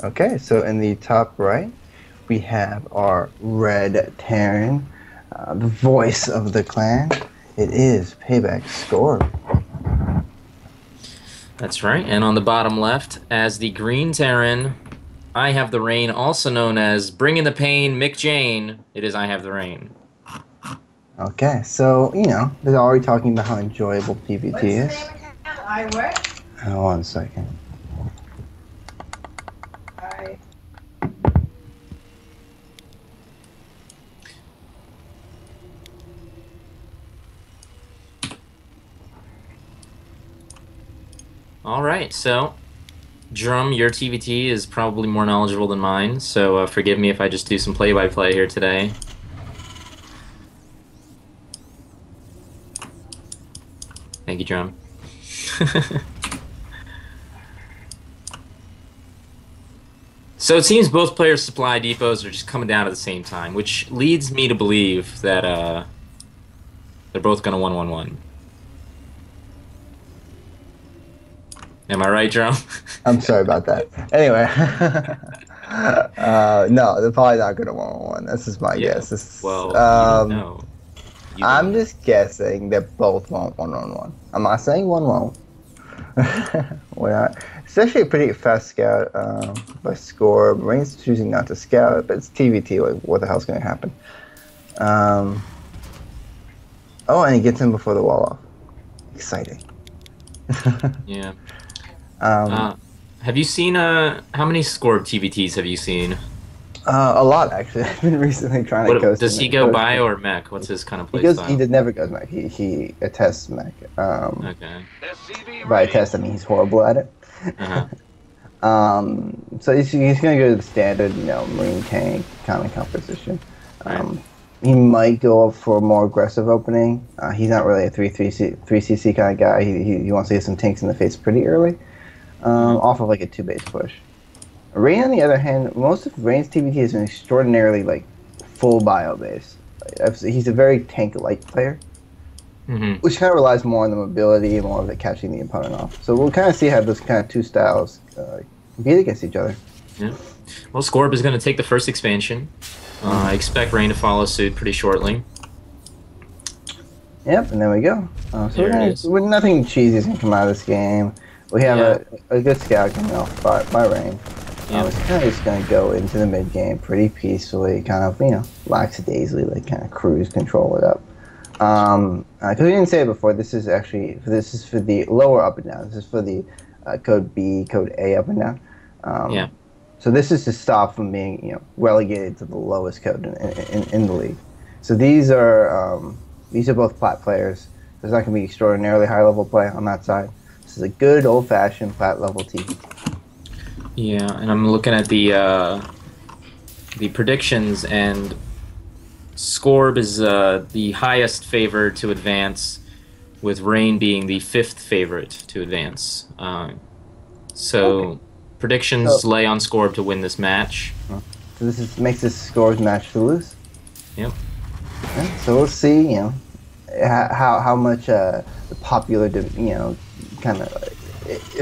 Okay, so in the top right, we have our red Terran, the voice of the clan. It is Payback Skorb. That's right. And on the bottom left, as the Green Terran, I have the rain, also known as Bringing the Pain, Mick Jane. It is I have the rain. Okay, so, they're already talking about how enjoyable PvP is. I what? One second. I All right, so Drum, your TVT is probably more knowledgeable than mine, so forgive me if I just do some play-by-play here today. Thank you, Drum. So it seems both players' supply depots are just coming down at the same time, which leads me to believe that they're both going to 1-1-1. Am I right, Drum? I'm sorry about that. Anyway, no, they're probably not going to 1-1-1. This is my Yeah, guess. well, you don't know. You don't I'm know. just guessing they both won't 1-1-1. I'm not saying one won't. We're not. It's actually a pretty fast scout by Skorb. Rain's choosing not to scout, but it's TVT. Like, what the hell's going to happen? Oh, and he gets him before the wall off. Exciting. Yeah. Um, Have you seen how many Skorb TVTs have you seen? a lot, actually. I've been recently trying to What coast does him. he go bio or mech? What's his kind of play He style? never goes mech. He attests mech. Okay. By attest, I mean he's horrible at it. Uh-huh. So he's going to go to the standard, marine tank kind of composition. Right. He might go up for a more aggressive opening. He's not really a 3cc kind of guy. He wants to get some tanks in the face pretty early, off of like a 2-base push. Rain, on the other hand, most of Rain's TBT is an extraordinarily full bio base. He's a very tank-like player, which kind of relies more on the mobility and more of the catching the opponent off. So we'll kind of see how those kind of two styles compete against each other. Yeah. Well, Skorb is going to take the first expansion. I expect Rain to follow suit pretty shortly. Yep, and there we go. So nothing cheesy is going to come out of this game. We have a good scout coming off by Rain. It's kind of just going to go into the mid game pretty peacefully, kind of, lackadaisically, kind of cruise control it up. Because we didn't say it before, this is for the lower up and down. This is for the code B, code A up and down. So this is to stop from being, relegated to the lowest code in the league. So these are both plat players. There's not going to be extraordinarily high level play on that side. This is a good old fashioned plat level team. Yeah, and I'm looking at the predictions, and Skorb is the highest favorite to advance, with Rain being the 5th favorite to advance. Predictions lay on Skorb to win this match. So this makes this Skor's match to lose. Yep. Okay, so we'll see, how much the popular, kind of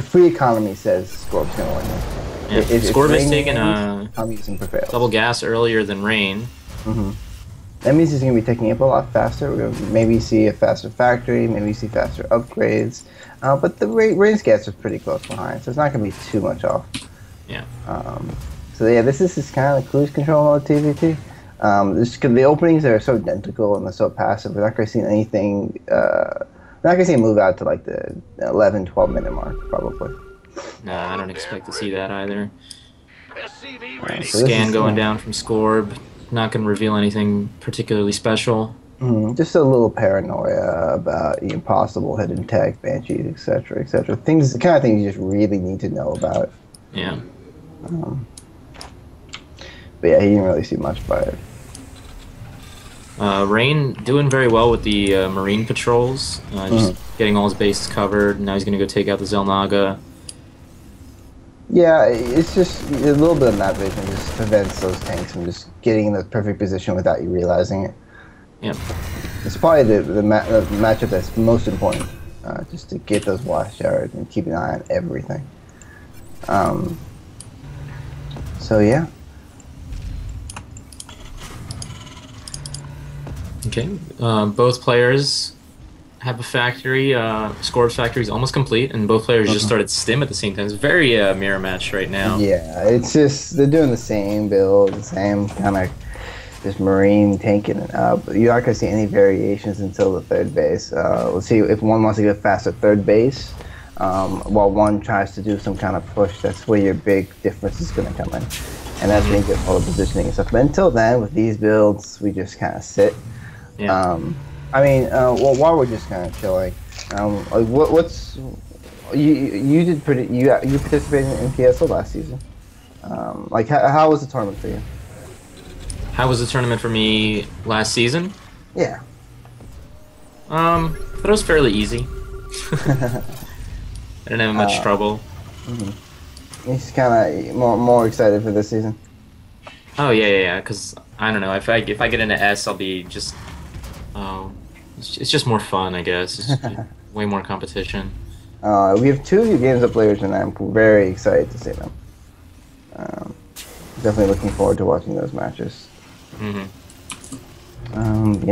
free economy says Skorb's going to win this. Yeah. Skorb has taken communism prevails. double gas earlier than Rain. That means he's going to be taking up a lot faster. We're going to maybe see a faster factory, maybe see faster upgrades. But the Rain's gas is pretty close behind, so it's not going to be too much off. Yeah. This is just kind of cruise control mode TVT. The openings are so identical and they're so passive. We're not going to see anything. We're not going to see him move out to the 11, 12 minute mark, probably. Nah, I don't expect to see that either. So Scan going down from Skorb. Not going to reveal anything particularly special. Just a little paranoia about possible hidden tech, banshees, etc., etc. Things, the kind of things you just really need to know about. Yeah. But yeah, he didn't really see much by it. Rain doing very well with the marine patrols. Just getting all his bases covered. Now he's going to go take out the Zelnaga. Yeah, it's just a little bit of map vision just prevents those tanks from just getting in the perfect position without you realizing it. Yep. It's probably the matchup that's most important, just to get those watch yards and keep an eye on everything. So yeah. Okay, both players have a factory. Skorb factory is almost complete, and both players just started stim at the same time. It's very mirror match right now. Yeah, it's just they're doing the same build, the same kind of just marine tanking it up. You're not gonna see any variations until the third base. We'll see if one wants to get faster third base, while one tries to do some kind of push. That's where your big difference is gonna come in, and that's when you get all the positioning and stuff. But until then, with these builds, we just kind of sit. Yeah. I mean, well, while we're just kind of chilling, like what's you did pretty you participated in PSL last season. Like how was the tournament for you? How was the tournament for me last season? Yeah. I thought it was fairly easy. I didn't have much trouble. He's kind of more excited for this season. Oh yeah. Because I don't know, if I get into S, I'll be just. It's just more fun, I guess. It's way more competition. We have two new games of players, and I'm very excited to see them. Definitely looking forward to watching those matches. Yeah,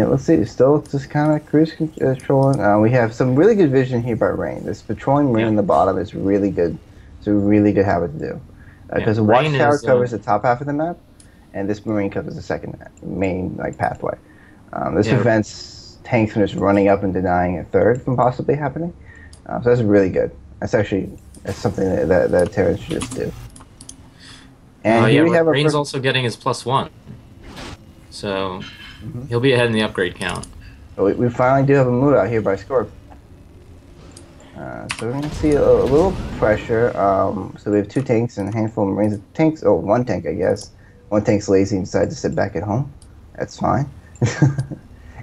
let's see. Still just kind of cruise controlling. We have some really good vision here by Rain. This patrolling Rain in the bottom is really good. It's a really good habit to do. Because the Watchtower covers the top half of the map, and this Marine covers the second main pathway. This prevents tanks from just running up and denying a third from possibly happening. So that's really good. That's something that Terrans should just do. And here we have Rain's also getting his +1. So he'll be ahead in the upgrade count. We finally do have a move out here by Skorb. So we're going to see a little pressure. So we have two tanks and a handful of Marines. Tanks, one tank, I guess. One tank's lazy and decided to sit back at home. That's fine.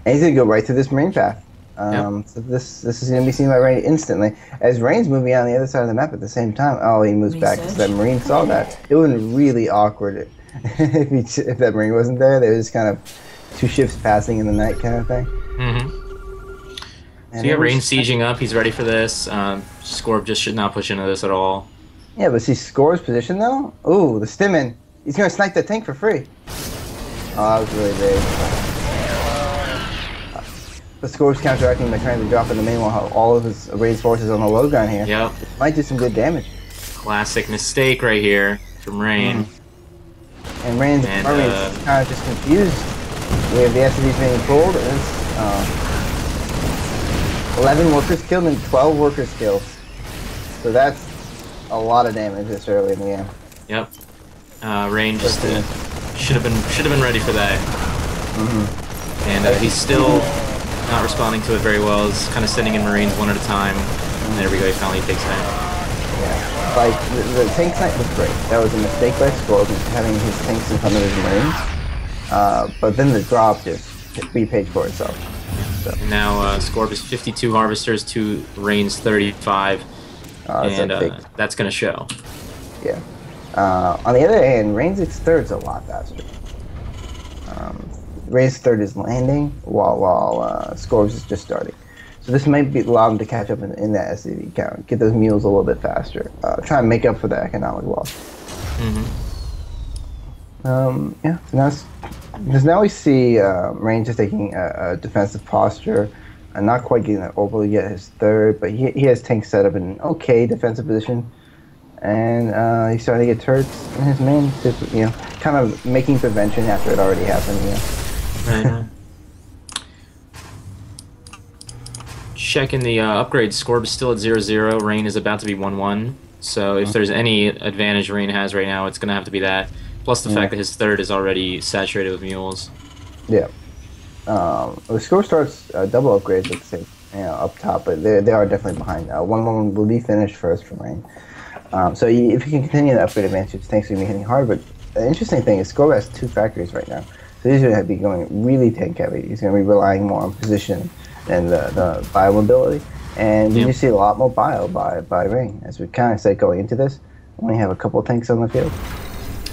And he's going to go right through this Marine path. So this is going to be seen by Rain instantly. As Rain's moving out on the other side of the map at the same time, he moves back. So that Marine saw that. It would have been really awkward if that Marine wasn't there. They were just kind of two ships passing in the night kind of thing. So you have Rain sieging up. He's ready for this. Skorb just should not push into this at all. Yeah, but see Skorb's position though? Ooh, the stimmin'. He's going to snipe that tank for free. Oh, that was really big. The Skorb's counteracting by trying to drop in the main while all of his Rain's forces on the low ground here. Yep. Might do some good damage. Classic mistake right here from Rain. And Rain's army is kind of just confused. We have the SCVs being pulled. It's 11 workers killed and 12 workers killed. So that's a lot of damage this early in the game. Yep. Rain just should have been ready for that. And he's still not responding to it very well. He's kind of sending in Marines one at a time. And there we go. He finally takes down. Yeah. Like the tank snipe was great. That was a mistake by Skorb having his tanks in front of his Marines. But then the drop just repaid for itself. So. And now Skorb is 52 harvesters to Rain's 35. And that's going to show. Yeah. On the other hand, Rain's third's a lot faster. Rain's third is landing while Skorb's is just starting. So this might allow him to catch up in that SCV count, get those mules a little bit faster, try and make up for the economic loss. Yeah, so now we see Rain just taking a defensive posture, and not quite getting that overly yet his third, but he has tanks set up in an okay defensive position. And he's starting to get turrets in his main, kind of making prevention after it already happened. Right. Checking the upgrade. Skorb is still at 0-0. Rain is about to be 1-1. So if there's any advantage Rain has right now, it's going to have to be that. Plus the fact that his third is already saturated with mules. Yeah. The Skorb starts double upgrades at the same, up top, but they are definitely behind. 1-1 will be finished first for Rain. So if you can continue the upgrade advantage, tanks are going to be hitting hard. But the interesting thing is Skorb has two factories right now. So he's going to be going really tank heavy. He's going to be relying more on position and the bio mobility. And you see a lot more bio by Rain. As we kind of said going into this, we only have a couple of tanks on the field.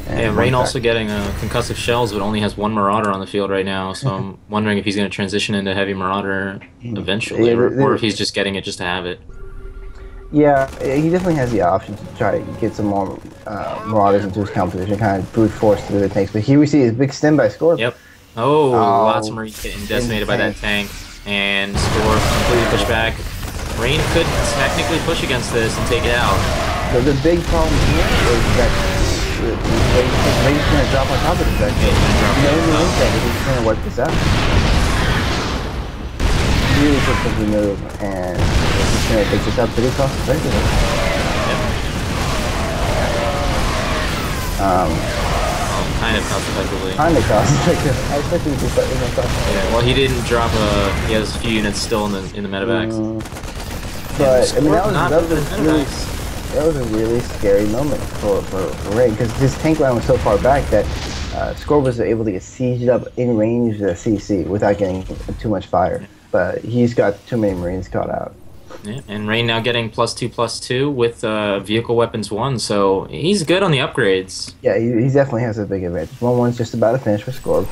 Yeah, Rain also getting concussive shells, but only has one Marauder on the field right now. So I'm wondering if he's going to transition into heavy Marauder eventually, or if he's just getting it just to have it. Yeah, he definitely has the option to try to get some more Marauders into his composition, kind of brute force through the tanks. But here we see his big stem by Skorb. Yep. Oh, lots of Oh, Marines getting in the decimated by that tank. tank. And Skorb completely pushed back. Rain could technically push against this and take it out. The big problem here is that Rain's going to drop on top of this. Right? Yeah, he's gonna drop No on top. Marine tank, he's going to wipe this out. Really quickly move, and he's going to take this out pretty cost effectively. Kind of cost effectively. Kind of cost effective. I expected to do something like that. Yeah, well, he didn't drop a. He has a few units still in the medevacs. But I mean, Medevacs. that was a really scary moment for Ray, because his tank line was so far back that Skorb was able to get sieged up in range of the CC without getting too much fire. But he's got too many Marines caught out. Yeah, and Rain now getting +2/+2 with vehicle weapons 1, so he's good on the upgrades. Yeah, he definitely has a big advantage. 1-1's just about to finish for Skorb.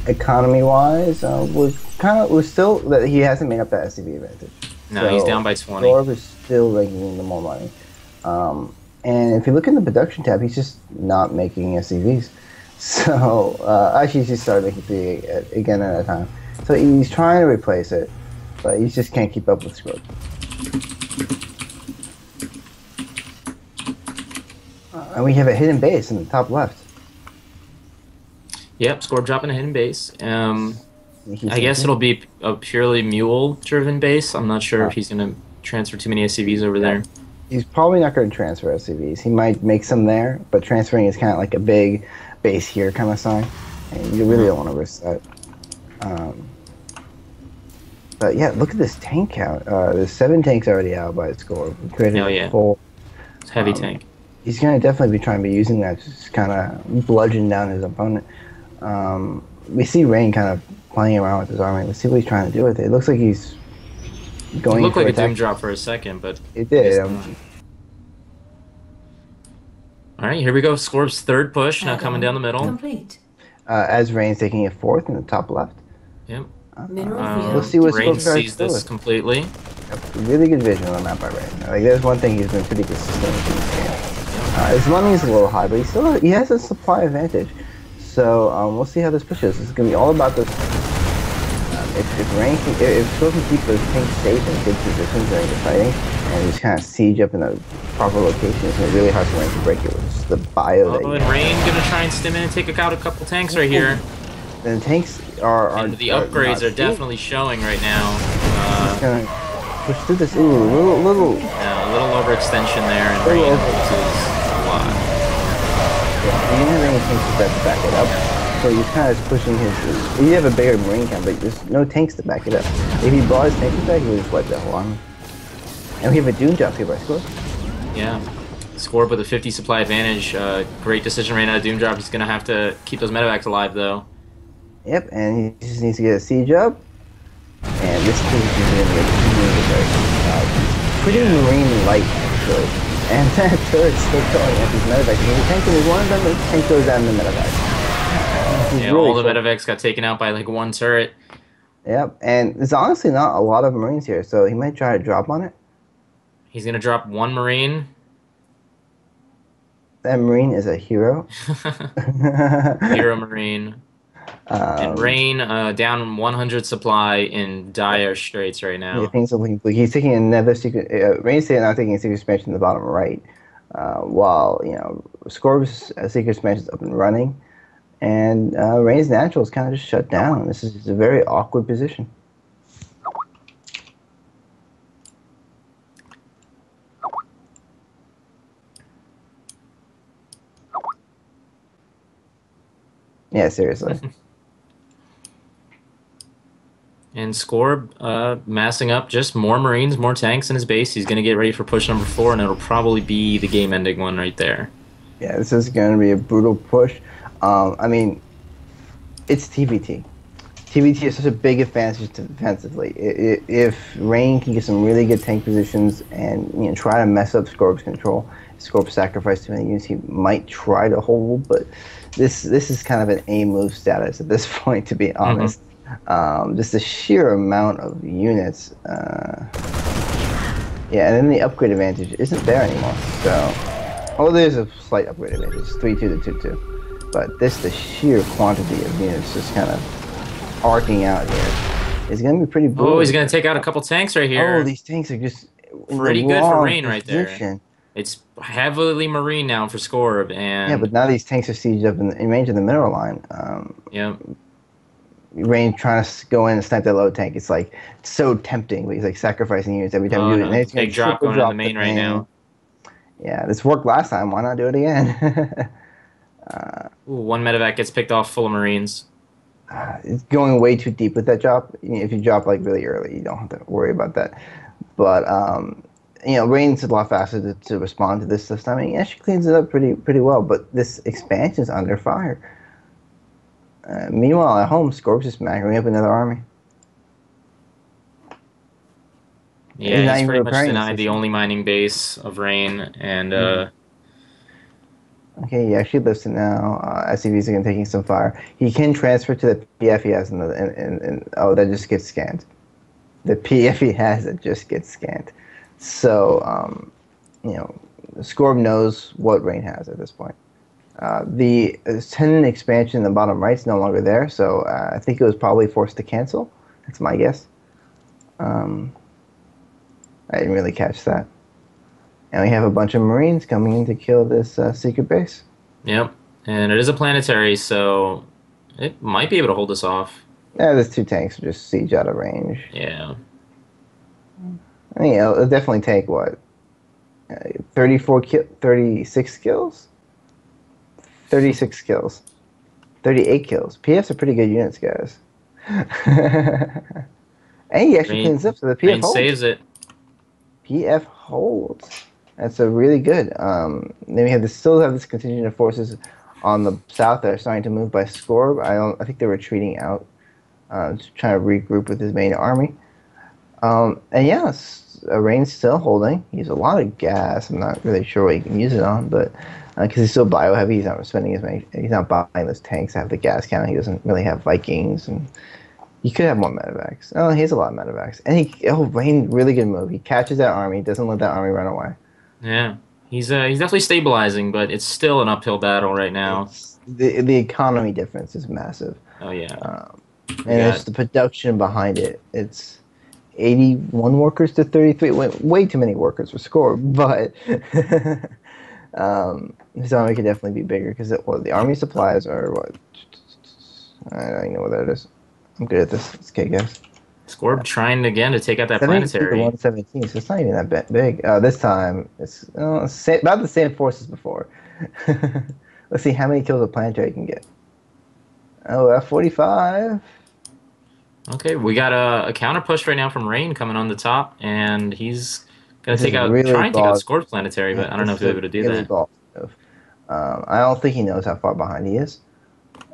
Economy-wise, was still that he hasn't made up that SCV advantage. No, so he's down by 20. Skorb is still making the more money. And if you look in the production tab, he's just not making SCVs. So actually, he's just started making 3 again at a time. So he's trying to replace it, but he just can't keep up with Skorb. And we have a hidden base in the top left. Yep, Skorb dropping a hidden base. I guess it'll be a purely mule-driven base. I'm not sure if he's going to transfer too many SCVs over there. He's probably not going to transfer SCVs. He might make some there, but transferring is kind of like a big base here kind of sign. And you really don't want to risk that. But yeah, look at this tank count. There's 7 tanks already out by Skorb. Oh yeah, full. It's a heavy tank. He's going to definitely be trying to be using that to just kind of bludgeon down his opponent. We see Rain kind of playing around with his army. Let's see what he's trying to do with it. It looks like he's going. It looked like a doom drop for a second, but it did. All right, here we go. Skorb's third push now coming down the middle. Complete. As Rain's taking a 4th in the top left. Yep. We'll see what Rain Skorb sees this completely. Really good vision on the map by Rain. Like, there's one thing he's been pretty consistent with in this game. His money is a little high, but he has a supply advantage. So we'll see how this pushes. It's gonna be all about this. If Skorb can keep those tanks safe in good positions during the fighting, and just kind of siege up in the proper location, it's gonna be really hard for Rain to break it with just the bio. Oh, and Rain gonna try and stim in and take out a couple tanks right here. And the tanks are and the upgrades are definitely showing right now. Gonna push through this. Ooh, a little overextension there, and Rain loses a lot. Yeah, you have any tanks to back it up, so he's kind of pushing his. He have a bigger Marine count, but there's no tanks to back it up. If he brought his tanks back, he would just wipe that whole army. And we have a Doom drop here by Skorb. Yeah. Skorb with a 50 supply advantage. Great decision right now. Doom drop. He's gonna have to keep those medevacs alive though. Yep, and he just needs to get a siege up. And this team is going to get pretty Marine light, actually. And that turret's still going at these medevacs. When the tank is one of them, the tank goes down in the medevacs. Yeah, all the medevacs got taken out by like 1 turret. Yep, and there's honestly not a lot of Marines here, so he might try to drop on it. He's going to drop 1 Marine. That Marine is a hero. Hero Marine. And Rain down 100 supply in dire straits right now. Yeah, things are looking bleak. He's taking another secret. Rain's now taking a secret expansion in the bottom right, while Skorb's secret expansion is up and running, and Rain's natural is kind of just shut down. This is a very awkward position. Yeah, seriously. And Skorb massing up just more Marines, more tanks in his base. He's going to get ready for push number 4, and it'll probably be the game-ending one right there. Yeah, this is going to be a brutal push. I mean, it's TVT. TVT is such a big advantage defensively. If Rain can get some really good tank positions and try to mess up Skorb's control, Skorb sacrifice too many units, he might try to hold, but this is kind of an A-move status at this point, to be honest. Just the sheer amount of units. Yeah, and then the upgrade advantage isn't there anymore. So, oh, there's a slight upgrade advantage. It's 3-2 to 2-2. But the sheer quantity of units just kind of arcing out here is going to be pretty brutal. Oh, he's going to take out a couple tanks right here. Oh, these tanks are just pretty good for Rain right there. It's heavily marine now for Skorb, and yeah, but now these tanks are sieged up in range of the mineral line. Yeah. Rain trying to go in and snipe that low tank. It's like so tempting, but he's like sacrificing units every time you do it. No. Big drop going on the main right now. Yeah, this worked last time. Why not do it again? Ooh, one medevac gets picked off full of Marines. It's going way too deep with that drop. If you drop like really early, you don't have to worry about that. But Rain's a lot faster to respond to this time. I mean, yeah, she cleans it up pretty well. But this expansion is under fire. Meanwhile, at home, Skorb's just macroing up another army. Yeah, he's pretty much denied the only mining base of Rain, and okay, he actually lives it now. SCVs are taking some fire. He can transfer to the PF he has, oh, that just gets scanned. The PF he has, it just gets scanned. So, Skorb knows what Rain has at this point. The 10 expansion in the bottom right is no longer there, so I think it was probably forced to cancel. That's my guess. I didn't really catch that. And we have a bunch of Marines coming in to kill this secret base. Yep, and it is a planetary, so it might be able to hold us off. Yeah, there's 2 tanks just siege out of range. Yeah. I mean, it'll definitely take, what, 36 kills? 36 kills. 38 kills. PFs are pretty good units, guys. And he actually cleans up, so the PF holds. Saves it. PF holds. That's a really good. Then we still have this contingent of forces on the south that are starting to move by Skorb. I think they're retreating out, to try to regroup with his main army. And yes, Rain's still holding. He has a lot of gas. I'm not really sure what he can use it on, but because he's so bio heavy, he's not spending as many. He's not buying those tanks that have the gas count. He doesn't really have Vikings, and he could have more medevacs. Oh, he has a lot of medevacs, and Rain, really good move. He catches that army, doesn't let that army run away. Yeah, he's definitely stabilizing, but it's still an uphill battle right now. The economy difference is massive. Oh yeah, and it's the production behind it. It's 81 workers to 33. Way too many workers for Skorb, but his army could definitely be bigger because the army supplies are what? I don't even know what that is. I'm good at this. It's okay, guys. Skorb trying again to take out that planetary. 117, so it's not even that big. This time, it's about the same force as before. Let's see how many kills a planetary can get. Oh, F-45. Okay, we got a counter push right now from Rain coming on the top, and he's gonna try and take out Skorb's planetary, but I don't know if he'll be able to do that. I don't think he knows how far behind he is.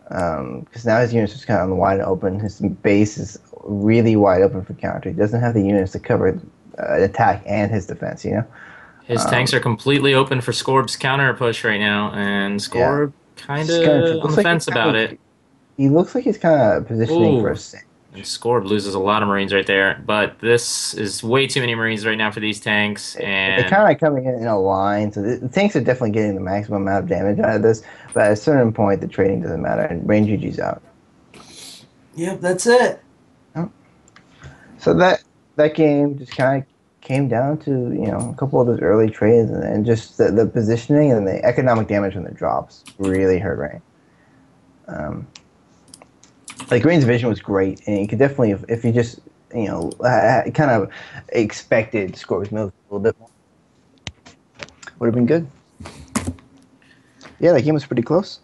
Because now his units are just kind of on the wide open. His base is really wide open for counter. He doesn't have the units to cover an attack and his defense, His tanks are completely open for Skorb's counter push right now, and Skorb kind of on the fence about it. He looks like he's kind of positioning for a sandwich. And Skorb loses a lot of Marines right there, but this is way too many Marines right now for these tanks. And they're kind of coming in a line, so the tanks are definitely getting the maximum amount of damage out of this, but at a certain point, the trading doesn't matter, and Rain GG's out. Yep, that's it. So that game just kind of came down to a couple of those early trades, and just the positioning and the economic damage from the drops really hurt Rain. Rain's vision was great, and you could definitely, if you just kind of expected Skorb's move a little bit more, would have been good. Yeah, that game was pretty close.